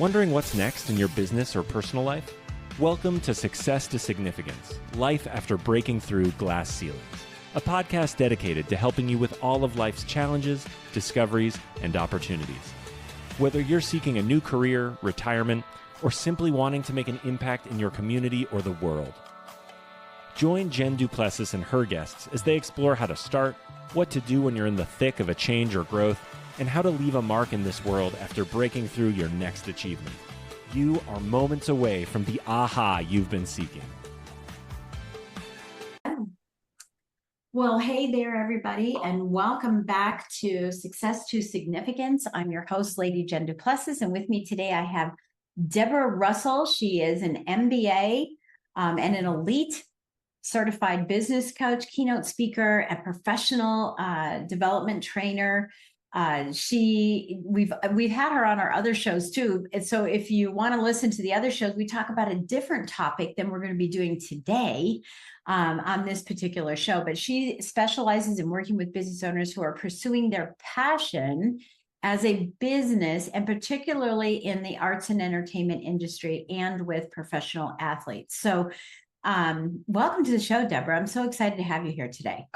Wondering what's next in your business or personal life? Welcome to Success to Significance, Life After Breaking Through Glass Ceilings, a podcast dedicated to helping you with all of life's challenges, discoveries, and opportunities. Whether you're seeking a new career, retirement, or simply wanting to make an impact in your community or the world. Join Jen Du Plessis and her guests as they explore how to start, what to do when you're in the thick of a change or growth, and how to leave a mark in this world after breaking through your next achievement. You are moments away from the aha you've been seeking. Well, hey there, everybody, and welcome back to Success to Significance. I'm your host, Lady Jen Du Plessis, and with me today I have Debra Russell. She is an MBA and an elite certified business coach, keynote speaker, and professional development trainer. We've had her on our other shows too. And so if you want to listen to the other shows, we talk about a different topic than we're going to be doing today on this particular show. But she specializes in working with business owners who are pursuing their passion as a business, and particularly in the arts and entertainment industry and with professional athletes. So welcome to the show, Debra. I'm so excited to have you here today.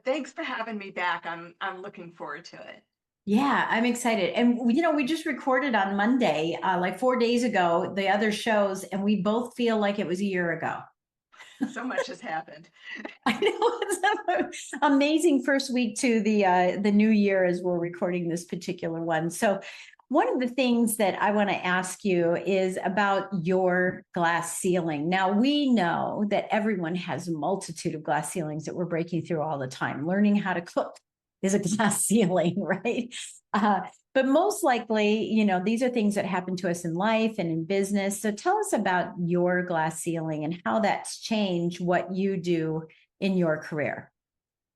Thanks for having me back. I'm looking forward to it. Yeah, I'm excited. And, we just recorded on Monday, like 4 days ago, the other shows, and we both feel like it was a year ago. So much has happened. I know, it's an amazing first week to the new year as we're recording this particular one. So one of the things that I want to ask you is about your glass ceiling. Now, we know that everyone has a multitude of glass ceilings that we're breaking through all the time. Learning how to cook is a glass ceiling, right? But most likely, these are things that happen to us in life and in business. So tell us about your glass ceiling and how that's changed what you do in your career.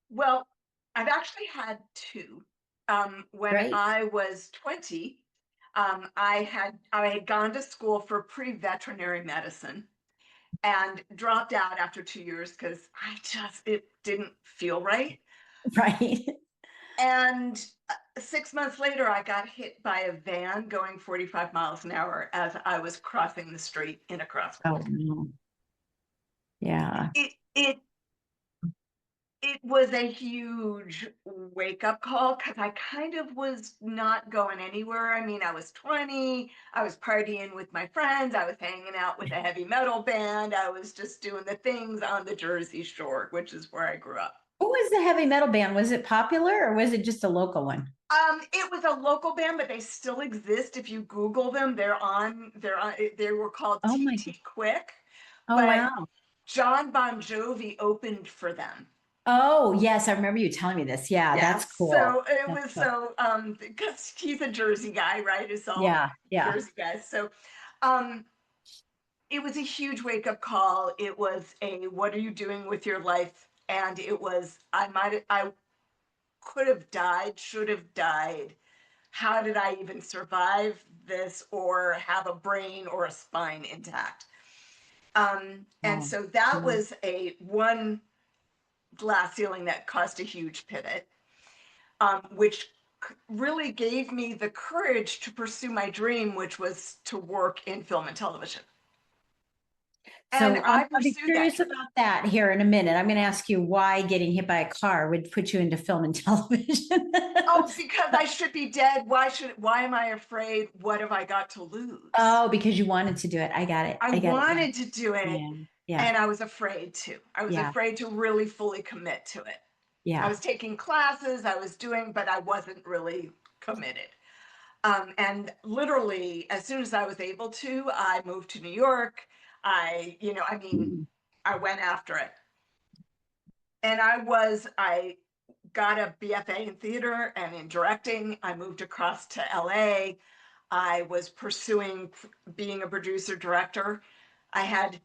Well, I've actually had two. When I was 20, I had gone to school for pre-veterinary medicine and dropped out after 2 years because it didn't feel right. Right. And 6 months later, I got hit by a van going 45 miles an hour as I was crossing the street in a crosswalk. Oh, no. Yeah. It was a huge wake-up call because I kind of was not going anywhere. I mean, I was 20, I was partying with my friends, I was hanging out with a heavy metal band, I was just doing the things on the Jersey Shore, which is where I grew up. Who was the heavy metal band? Was it popular or was it just a local one? It was a local band, but they still exist. If you Google them, they were called TT Quick. Oh, wow. John Bon Jovi opened for them. Oh, yes. I remember you telling me this. Yeah, that's cool. So it was cool. Because he's a Jersey guy, right? It's all Jersey guys. So it was a huge wake-up call. It was what are you doing with your life? And it was, I could have died, should have died. How did I even survive this or have a brain or a spine intact? And so that was one glass ceiling that caused a huge pivot, which really gave me the courage to pursue my dream, which was to work in film and television. And I'll be curious about that here in a minute. I'm going to ask you why getting hit by a car would put you into film and television. Because I should be dead. Why am I afraid? What have I got to lose? Oh, because you wanted to do it. I got it. I wanted to do it. Yeah. And I was afraid to. I was afraid to really fully commit to it. Yeah. I was taking classes, but I wasn't really committed. And literally, as soon as I was able to, I moved to New York. I went after it. And I got a BFA in theater and in directing. I moved across to LA. I was pursuing being a producer director. I had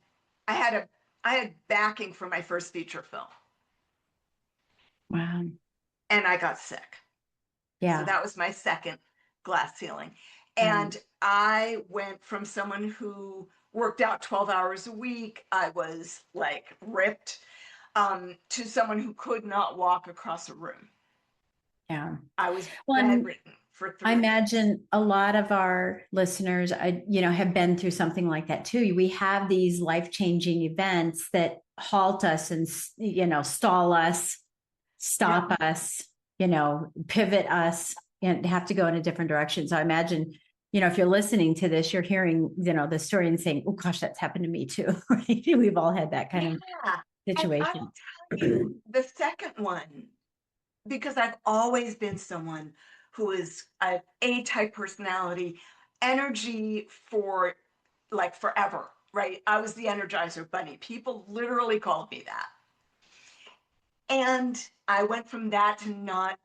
backing for my first feature film. Wow. And I got sick. Yeah. So that was my second glass ceiling. And I went from someone who worked out 12 hours a week, I was like ripped, to someone who could not walk across a room. Yeah. I was bedridden for I 3 weeks. imagine a lot of our listeners, have been through something like that too. We have these life-changing events that halt us and, stall us, stop us, pivot us, and have to go in a different direction. So I imagine, if you're listening to this, you're hearing, the story and saying, oh gosh, that's happened to me too. Right? We've all had that kind of And situation. I'll tell you, the second one, because I've always been someone who is an A-type personality, energy for like forever, right? I was the Energizer Bunny. People literally called me that. And I went from that to not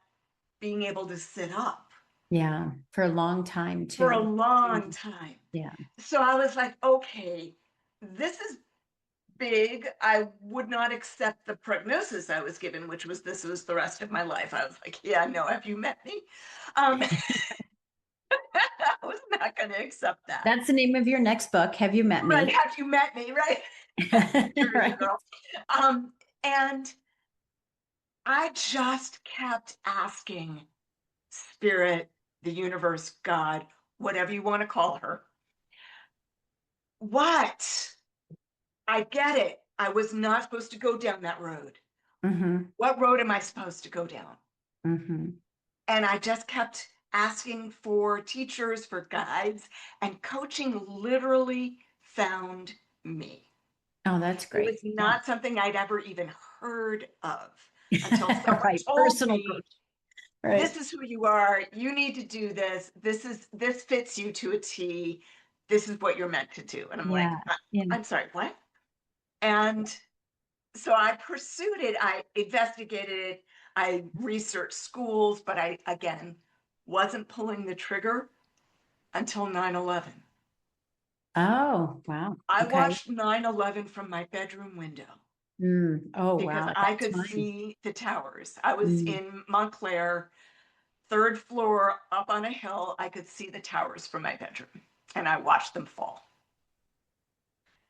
being able to sit up Yeah, for a long time for a too. long time. Yeah. So I was like, okay, this is big. I would not accept the prognosis I was given, which was this was the rest of my life. I was like, yeah, no, have you met me? I was not going to accept that. That's the name of your next book. Have you met me? Right. Have you met me? Right. Right. Girl. And I just kept asking Spirit, the universe, God, whatever you want to call her. What? I get it. I was not supposed to go down that road. Mm-hmm. What road am I supposed to go down? Mm-hmm. And I just kept asking for teachers, for guides, and coaching literally found me. Oh, that's It great. was not something I'd ever even heard of until Yeah. someone Right. told Personal me, growth. Right. this is who you are. You need to do this. This fits you to a T. This is what you're meant to do. And I'm like, Yeah. I'm sorry, what? And so I pursued it. I investigated it. I researched schools, but I, again, wasn't pulling the trigger until 9/11. Oh, wow. I Okay. watched 9/11 from my bedroom window Oh, because wow. At I that could time. see the towers. I was Mm. in Montclair, third floor up on a hill. I could see the towers from my bedroom and I watched them fall.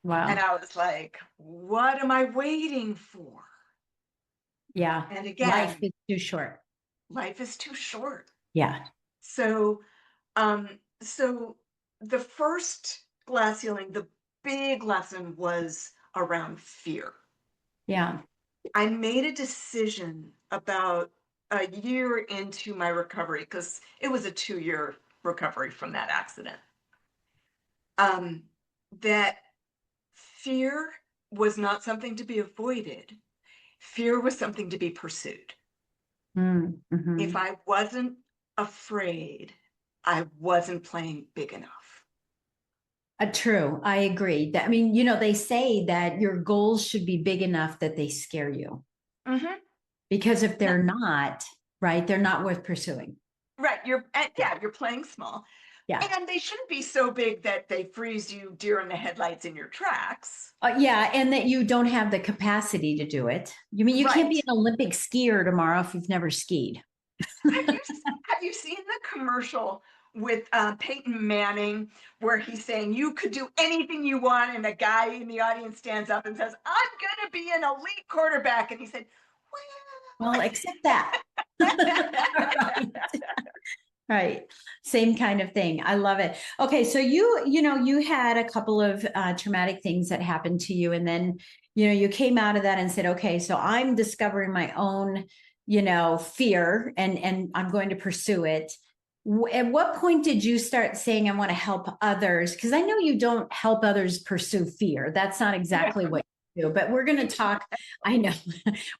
Wow. And I was like, what am I waiting for? Yeah. And Life again, is too short. life is too short. Yeah. So, so the first glass ceiling, the big lesson was around fear. Yeah. I made a decision about a year into my recovery, because it was a 2-year recovery from that accident, that fear was not something to be avoided. Fear was something to be pursued. Mm-hmm. If I wasn't afraid, I wasn't playing big enough. True. I agree. I mean, they say that your goals should be big enough that they scare you. Mm-hmm. Because if they're not, right, they're not worth pursuing. Right. You're playing small. Yeah. And they shouldn't be so big that they freeze you deer in the headlights in your tracks. Yeah, and that you don't have the capacity to do it. You mean you can't be Right. an Olympic skier tomorrow if you've never skied? Have you seen the commercial with Peyton Manning where he's saying you could do anything you want, and a guy in the audience stands up and says, "I'm going to be an elite quarterback," and he said, Well, except that. Right. Right. Same kind of thing. I love it. Okay, so you had a couple of traumatic things that happened to you, and then you came out of that and said, okay, so I'm discovering my own fear, and I'm going to pursue it. At what point did you start saying, I want to help others? Because I know you don't help others pursue fear. That's not exactly what you do, but we're going to talk. I know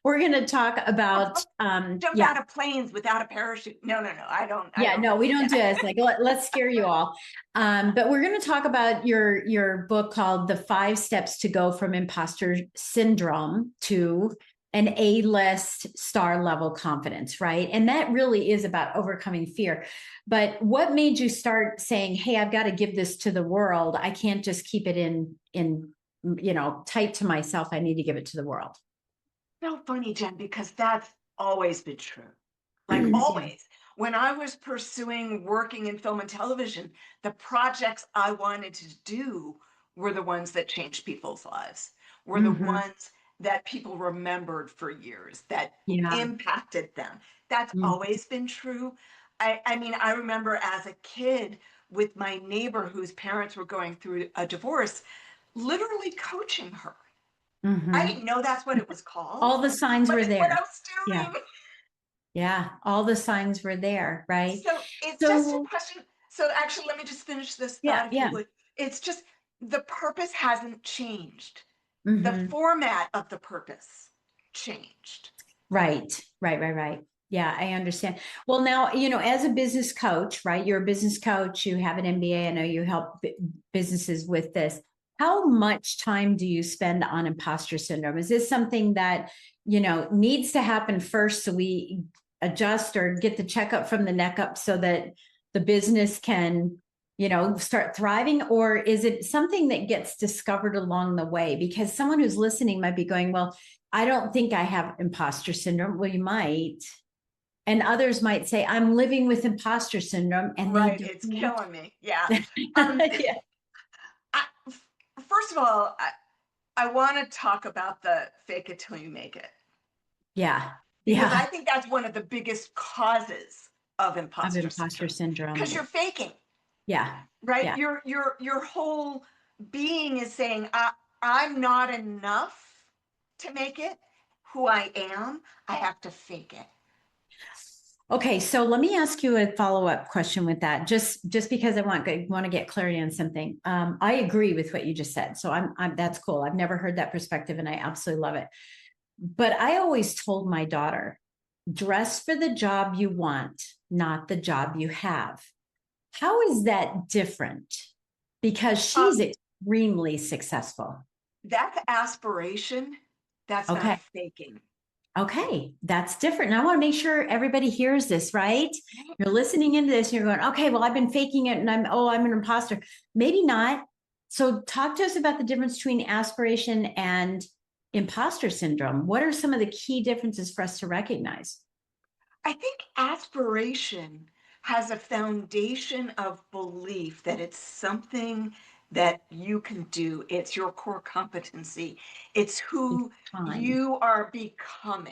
we're going to talk about jump out of planes without a parachute. No, I don't. No, we don't do it. It's like, let's scare you all. But we're going to talk about your book called The 5 Steps to Go from Imposter Syndrome to an A-list star level confidence, right? And that really is about overcoming fear. But what made you start saying, hey, I've got to give this to the world. I can't just keep it in tight to myself. I need to give it to the world. So funny, Jen, because that's always been true. Like always. When I was pursuing working in film and television, the projects I wanted to do were the ones that changed people's lives, were the ones that people remembered for years, that impacted them. That's always been true. I mean, I remember as a kid with my neighbor whose parents were going through a divorce, literally coaching her. I Mhm. didn't know that's what it was called, All the signs but were it's what I there. was Yeah. doing. Yeah. All the signs were there, right? So it's just a So, question. So actually, let me just finish this yeah, thought, if you yeah. would. It's just the purpose hasn't changed. The Hmm. format of the purpose changed. Right, right, right, right. Yeah, I understand. Well, now, as a business coach, right? You're a business coach, you have an MBA. I know you help businesses with this. How much time do you spend on imposter syndrome? Is this something that, needs to happen first so we adjust or get the checkup from the neck up so that the business can, start thriving? Or is it something that gets discovered along the way? Because someone who's listening might be going, well, I don't think I have imposter syndrome. Well, you might. And others might say, I'm living with imposter syndrome, and they Right. It's don't. killing me. Yeah. Um, Yeah. I, first of all, I want to talk about the fake it till you make it, Yeah. because I Yeah. think that's one of the biggest causes of Of imposter imposter syndrome, syndrome. because you're faking, Yeah. right? Yeah. Your whole being is saying, I'm not enough to make it who I am. I have to fake it. Okay, so let me ask you a follow-up question with that, just because I want to get clarity on something. I agree with what you just said, so I'm that's cool. I've never heard that perspective, and I absolutely love it. But I always told my daughter, dress for the job you want, not the job you have. How is that different? Because she's Um, extremely successful. that's aspiration. That's not Okay. faking. Okay. That's different. And I want to make sure everybody hears this, right? You're listening into this and you're going, okay, well, I've been faking it and I'm an imposter. Maybe not. So talk to us about the difference between aspiration and imposter syndrome. What are some of the key differences for us to recognize? I think aspiration has a foundation of belief that it's something that you can do. It's your core competency. It's who Time. you are becoming.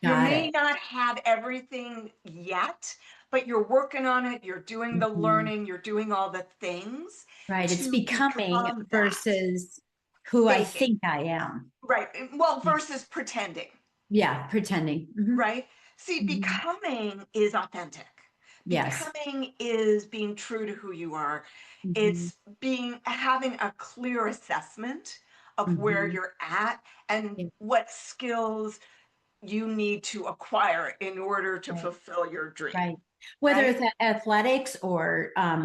You Got may it. not have everything yet, but you're working on it. You're doing the Mhm. learning. You're doing all the things Right. It's to becoming become that. versus who I Faking. think I am. Right. Well, Yeah. versus pretending. Yeah. Pretending. Mhm. Right? See, Mhm. becoming is authentic. Yes. Becoming is being true to who you are. Mhm. It's being having a clear assessment of where Mhm. you're at and Yeah. what skills you need to acquire in order to Right. fulfill your dream. Right. Whether Right? it's athletics or, I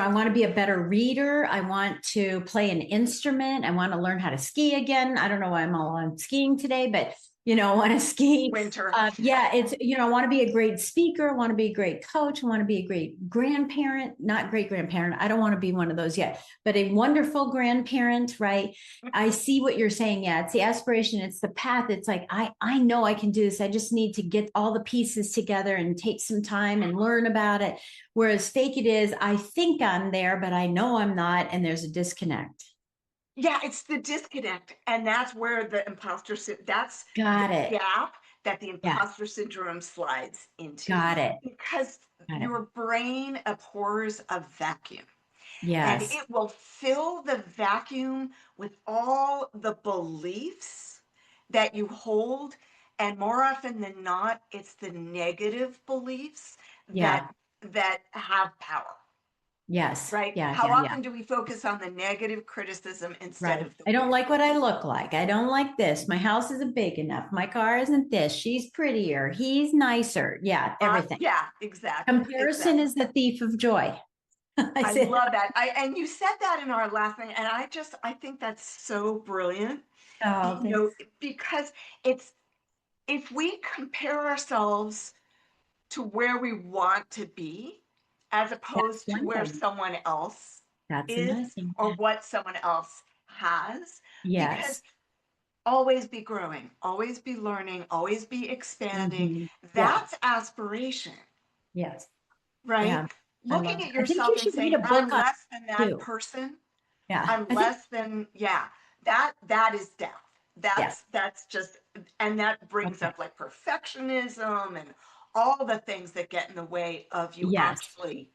want to be a better reader. I want to play an instrument. I want to learn how to ski again. I don't know why I'm all on skiing today, but, I want to ski. Winter. Yeah, it's, I want to be a great speaker. I want to be a great coach. I want to be a great grandparent, not great grandparent. I don't want to be one of those yet, but a wonderful grandparent, right? I see what you're saying. Yeah, it's the aspiration, it's the path. It's like I know I can do this. I just need to get all the pieces together and take some time and learn about it. Whereas fake it is, I think I'm there, but I know I'm not, and there's a disconnect. Yeah, it's the disconnect. And that's where the that's the Got it. gap that the Yeah, imposter syndrome slides into. got it. Because Got it. your brain abhors a vacuum. And Yes. it will fill the vacuum with all the beliefs that you hold. And more often than not, it's the negative beliefs Yeah. that have power. Yes. Right? Yeah. How Yeah. Yeah. often do we focus on the negative criticism instead Right. of the I don't win? like what I look like. I don't like this. My house isn't big enough. My car isn't this. She's prettier. He's nicer. Yeah. Everything. Yeah, exactly, Comparison exactly. is the thief of joy. I I said, love that. And you said that in our last thing, and I think that's so brilliant. oh, thanks. Because it's if we compare ourselves to where we want to be, as That's opposed to one where thing. someone else That's another is thing. or what someone else has, because Yes. always be growing, always be learning, always be expanding. Mhm. Yeah. That's aspiration. Yes. Right? Yeah. I Looking love at that. I think you yourself and should read saying, a book I'm on less than it that too. person. Yeah. I'm I think, less than, yeah, that is death. yeah. That's just, and that brings Okay. up like perfectionism and all the things that get in the way of you Yes. actually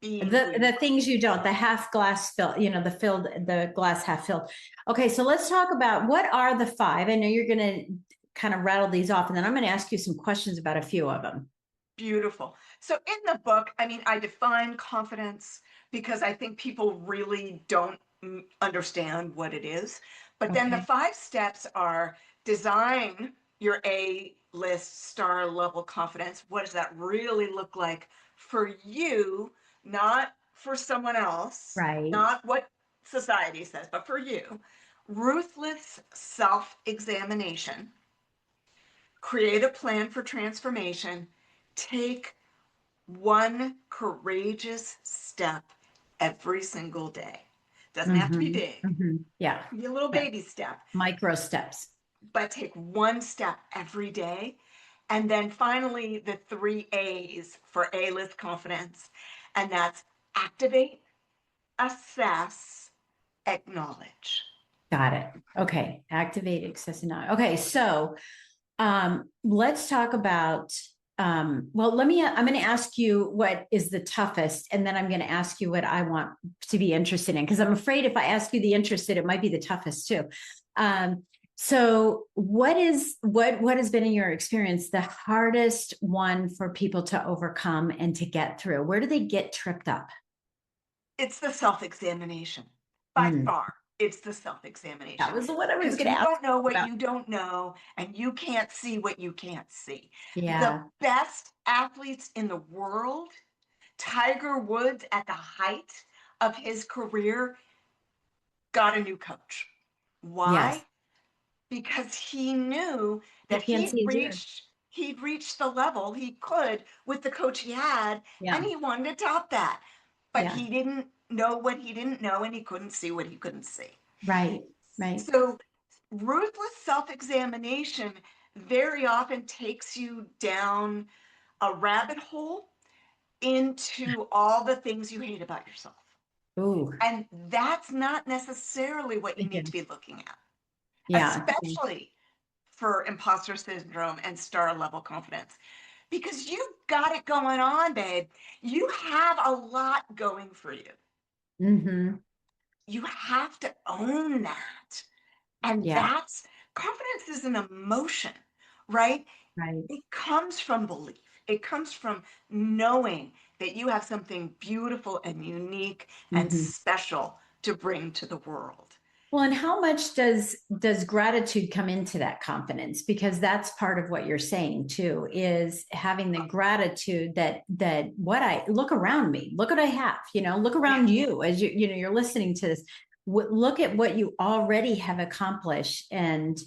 being The things you don't, the half glass filled, the glass half filled. Okay, so let's talk about what are the five. I know you're going to kind of rattle these off, and then I'm going to ask you some questions about a few of them. Beautiful. So in the book, I mean, I define confidence because I think people really don't understand what it is. But then the Okay. 5 steps are: design your A-list star level confidence. What does that really look like for you, not for someone else, Right. not what society says, but for you. Ruthless self-examination. Create a plan for transformation. Take one courageous step every single day. Doesn't have to be big. Yeah. Be a little Yeah. baby step, Micro steps. but take one step every day. And then finally, the 3 A's for A-list confidence. And that's activate, assess, acknowledge. Got it. Okay. Activate, access, and not. Okay. So let's talk about, I'm going to ask you what is the toughest, and then I'm going to ask you what I want to be interested in, because I'm afraid if I ask you the interested, it might be the toughest too. So what has been in your experience the hardest one for people to overcome and to get through? Where do they get tripped up? It's the self-examination. By far, it's the self-examination. That was what I was going to ask. You don't know what you don't know, and you can't see what you can't see. Yeah. The best athletes in the world, Tiger Woods at the height of his career, got a new coach. Why? Yes. Because he knew that he'd reached the level he could with the coach he had, and he wanted to top that. But he didn't know what he didn't know, and he couldn't see what he couldn't see. Right. So ruthless self-examination very often takes you down a rabbit hole into all the things you hate about yourself. Ooh. And that's not necessarily what you need to be looking at. Yeah. Especially for imposter syndrome and star level confidence. Because you've got it going on, babe. You have a lot going for you. Mm-hmm. You have to own that. And that's confidence is an emotion, right? Right. It comes from belief. It comes from knowing that you have something beautiful and unique and special to bring to the world. Well, and how much does gratitude come into that confidence? Because that's part of what you're saying too, is having the gratitude that what I look around me, look what I have, look around you as you're listening to this. Look at what you already have accomplished, and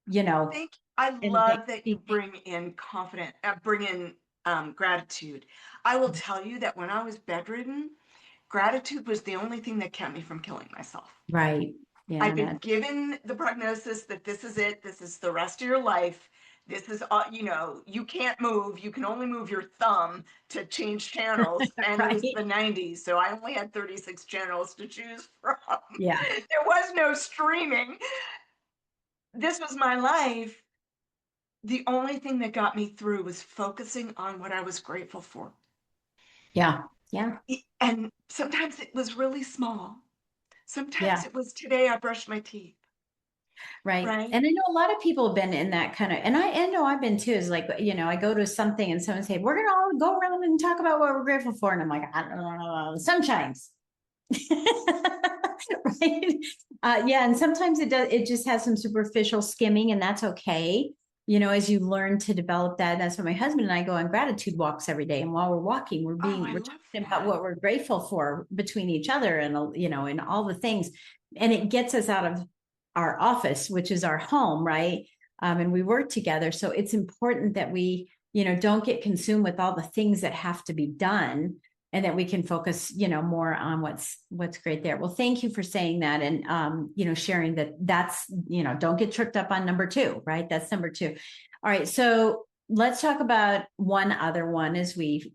I love that you bring in gratitude. I will tell you that when I was bedridden, gratitude was the only thing that kept me from killing myself. Right. Yeah. I've been given the prognosis that this is it. This is the rest of your life. This is, you can't move. You can only move your thumb to change channels. And It was the 90s, so I only had 36 channels to choose from. Yeah. There was no streaming. This was my life. The only thing that got me through was focusing on what I was grateful for. Yeah. Yeah. And sometimes it was really small. Sometimes it was, today I brushed my teeth. Right. And I know a lot of people have been in that kind of, and I know I've been too, is like, I go to something and someone say, we're going to all go around and talk about what we're grateful for. And I'm like, I don't know, the sun shines. Right. And sometimes it just has some superficial skimming, and that's okay. As you learn to develop that. That's why my husband and I go on gratitude walks every day. And while we're walking, we're talking about what we're grateful for between each other, and, and all the things. And it gets us out of our office, which is our home, right? And we work together. So it's important that we, don't get consumed with all the things that have to be done, and that we can focus, more on what's great there. Well, thank you for saying that. And, sharing that's, don't get tripped up on number 2, right? That's number 2. All right. So let's talk about one other one as we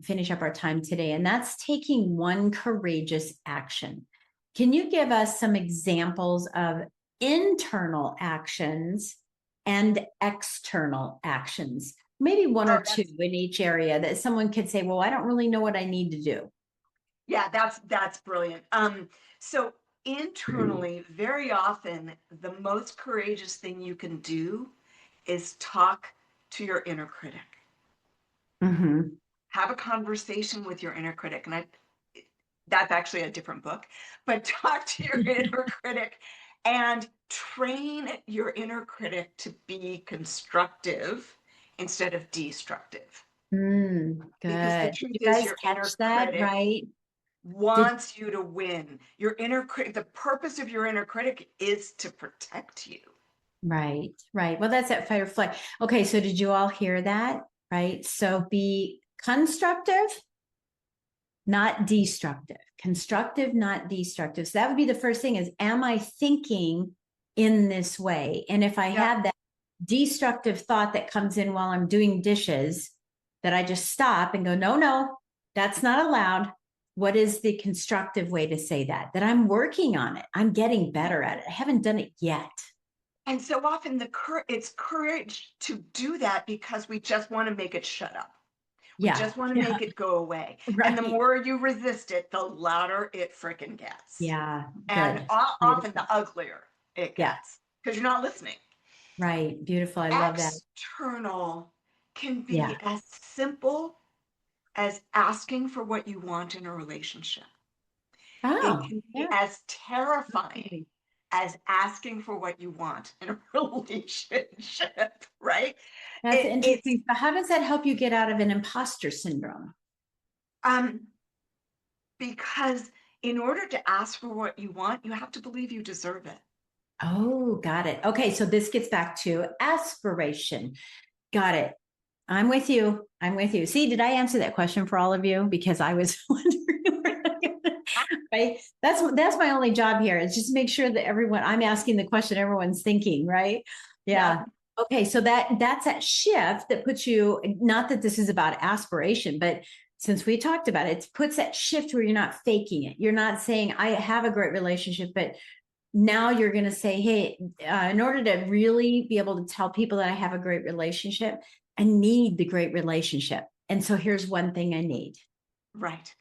finish up our time today. And that's taking one courageous action. Can you give us some examples of internal actions and external actions Maybe one Oh, or two in each area that someone could say, well, I don't really know what I need to do. Yeah, that's brilliant. So internally, very often, the most courageous thing you can do is talk to your inner critic. Mm-hmm. Have a conversation with your inner critic. And that's actually a different book, but talk to your inner critic and train your inner critic to be constructive instead of destructive. Because the Good. truth You is, guys your catch inner that, critic right? Did wants you to win. Your inner critic, the purpose of your inner critic is to protect you. Right, right. Well, that's that fight or flight. Okay, so did you all hear that? Right. So be constructive, not destructive. Constructive, not destructive. So that would be the first thing is, am I thinking in this way? And if I have that destructive thought that comes in while I'm doing dishes, that I just stop and go, no, no, that's not allowed. What is the constructive way to say that? That I'm working on it. I'm getting better at it. I haven't done it yet. And so often it's courage to do that because we just want to make it shut up. We Yeah. just want to make it go away. And the Right. more you resist it, the louder it freaking gets. Yeah. And Good. often Beautiful. the uglier it Yeah. gets because you're not listening. Right. Beautiful. I love that. External can Yeah. be as simple as asking for what you want in a relationship. It Oh, can be yeah. as terrifying as asking for what you want in a relationship, right? That's It's interesting. So how does that help you get out of an imposter syndrome? um because in order to ask for what you want, you have to believe you deserve it. Oh, got it. Okay. So this gets back to aspiration. Got it. I'm with you. I'm with you. See, did I answer that question for all of you? Because I was wondering. Right. That's my only job here is just make sure that I'm asking the question everyone's thinking, right? Yeah. Yeah. Okay. So that's that shift that puts you, not that this is about aspiration, but since we talked about it, it puts that shift where you're not faking it. You're not saying, I have a great relationship, but now you're going to say, hey, in order to really be able to tell people that I have a great relationship, I need the great relationship. And so here's one thing I need. Right.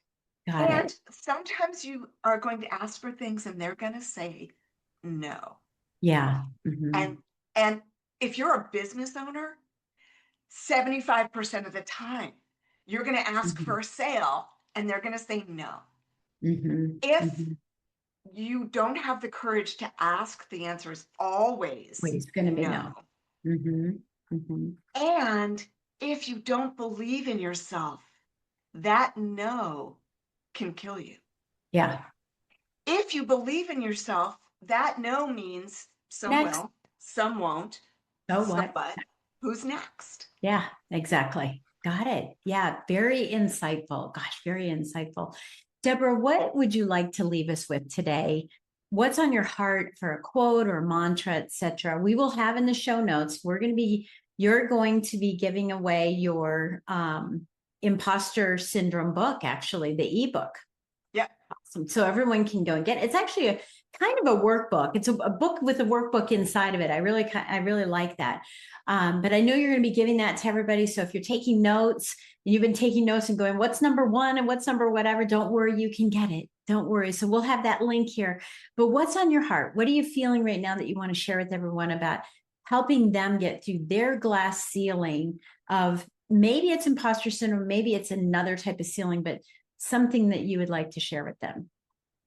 Got And it. sometimes you are going to ask for things and they're going to say no. Yeah. Mm-hmm. And if you're a business owner, 75% of the time, you're going to ask Mm-hmm. for a sale and they're going to say no. Mm-hmm. If Mm-hmm. you don't have the courage to ask, the answer is always Wait, it's going to be no. no. Mm-hmm. Mm-hmm. And if you don't believe in yourself, that no can kill you. Yeah. If you believe in yourself, that no means some Next. will, some won't, So some what? but. Who's next? Yeah, exactly. Got it. Yeah, very insightful. Gosh, very insightful. Deborah, what would you like to leave us with today? What's on your heart for a quote or mantra, etc.? We will have in the show notes. You're going to be giving away your imposter syndrome book, actually, the ebook. Yeah. Awesome. So everyone can go and get it. It's actually a kind of a workbook. It's a book with a workbook inside of it. I really like that. But I know you're going to be giving that to everybody. So if you're taking notes, and you've been taking notes and going, what's number one and what's number whatever, don't worry, you can get it. Don't worry. So we'll have that link here. But what's on your heart? What are you feeling right now that you want to share with everyone about helping them get through their glass ceiling of maybe it's imposter syndrome, maybe it's another type of ceiling, but something that you would like to share with them?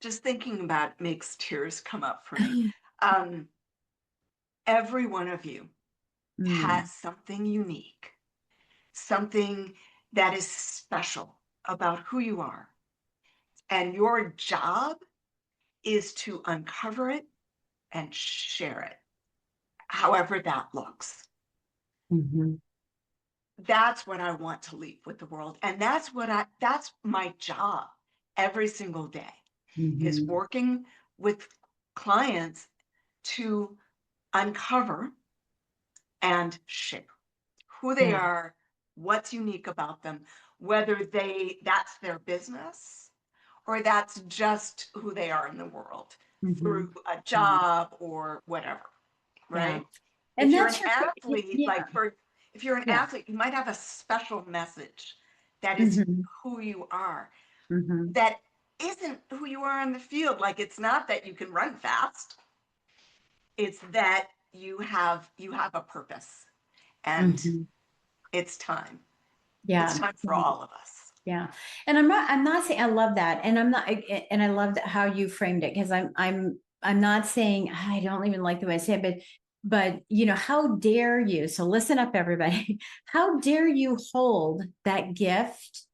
Just thinking about it makes tears come up for me. Every one of you Mm, has something unique, something that is special about who you are. And your job is to uncover it and share it, however that looks. mhm, That's what I want to leave with the world. And that's my job every single day is mhm. working with clients to uncover and share who they Yeah. are, what's unique about them, whether that's their business or that's just who they are in the world through Mhm, a mhm. job or whatever, Yeah. right? If And you're an that's your, athlete, yeah. If you're an Yeah. athlete, you might have a special message that is Mhm. who you are. Mhm. That isn't who you are on the field. Like, it's not that you can run fast. It's that you have a purpose, and Mhm. it's time. It's Yeah. time for all of us. Yeah. And I'm not saying, I love that. And I'm not, and I loved how you framed it, because I'm not saying, I don't even like the way I say it, but how dare you? So listen up, everybody. How dare you hold that gift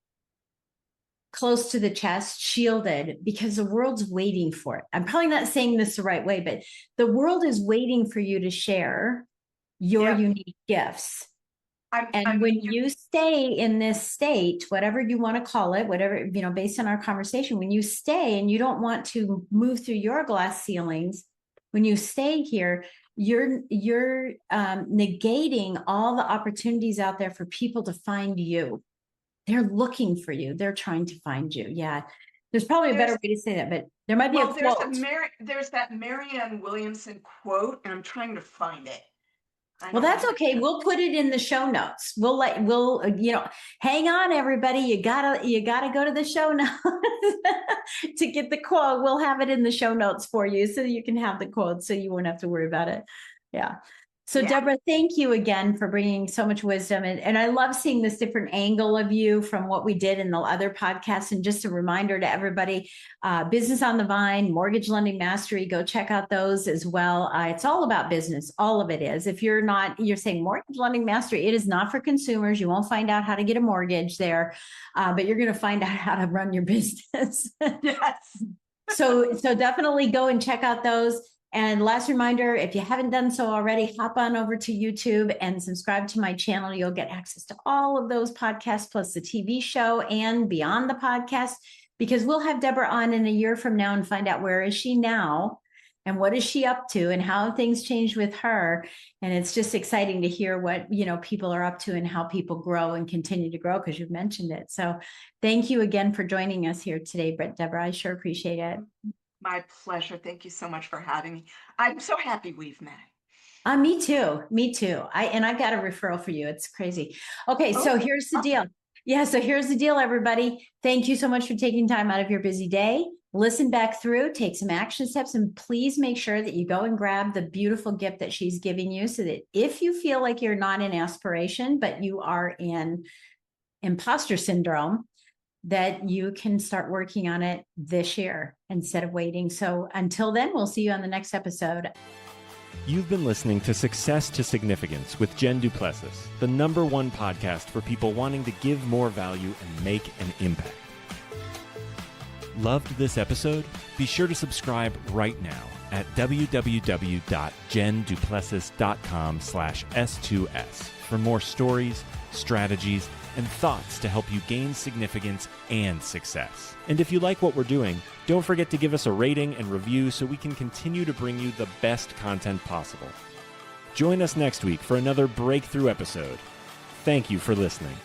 close to the chest, shielded, because the world's waiting for it. I'm probably not saying this the right way, but the world is waiting for you to share your unique gifts. And when you stay in this state, whatever you want to call it, whatever, based on our conversation, when you stay and you don't want to move through your glass ceilings, when you stay here, you're negating all the opportunities out there for people to find you. They're looking for you. They're trying to find you. Yeah. There's probably a better way to say that, but there might be a quote. There's that Marianne Williamson quote, and I'm trying to find it. Well, that's okay. We'll put it in the show notes. We'll hang on, everybody. You gotta go to the show notes to get the quote. We'll have it in the show notes for you, so you can have the quote, so you won't have to worry about it. Yeah. So Debra, thank you again for bringing so much wisdom. And I love seeing this different angle of you from what we did in the other podcasts. And just a reminder to everybody, Business on the Vine, Mortgage Lending Mastery, go check out those as well. It's all about business. All of it is. If you're saying Mortgage Lending Mastery, it is not for consumers. You won't find out how to get a mortgage there, but you're going to find out how to run your business. Yes. So definitely go and check out those. And last reminder, if you haven't done so already, hop on over to YouTube and subscribe to my channel. You'll get access to all of those podcasts, plus the TV show and beyond the podcast, because we'll have Debra on in a year from now and find out where is she now and what is she up to and how have things changed with her. And it's just exciting to hear what, people are up to and how people grow and continue to grow, because you've mentioned it. So thank you again for joining us here today, Debra. I sure appreciate it. My pleasure. Thank you so much for having me. I'm so happy we've met. Me too. Me too. I've got a referral for you. It's crazy. Okay. So here's the deal. Yeah. So here's the deal, everybody. Thank you so much for taking time out of your busy day. Listen back through, take some action steps, and please make sure that you go and grab the beautiful gift that she's giving you, so that if you feel like you're not in aspiration, but you are in imposter syndrome, that you can start working on it this year instead of waiting. So until then, we'll see you on the next episode. You've been listening to Success to Significance with Jen Du Plessis, the #1 podcast for people wanting to give more value and make an impact. Loved this episode? Be sure to subscribe right now at www.jenduplessis.com/S2S for more stories, strategies, and thoughts to help you gain significance and success. And if you like what we're doing, don't forget to give us a rating and review so we can continue to bring you the best content possible. Join us next week for another breakthrough episode. Thank you for listening.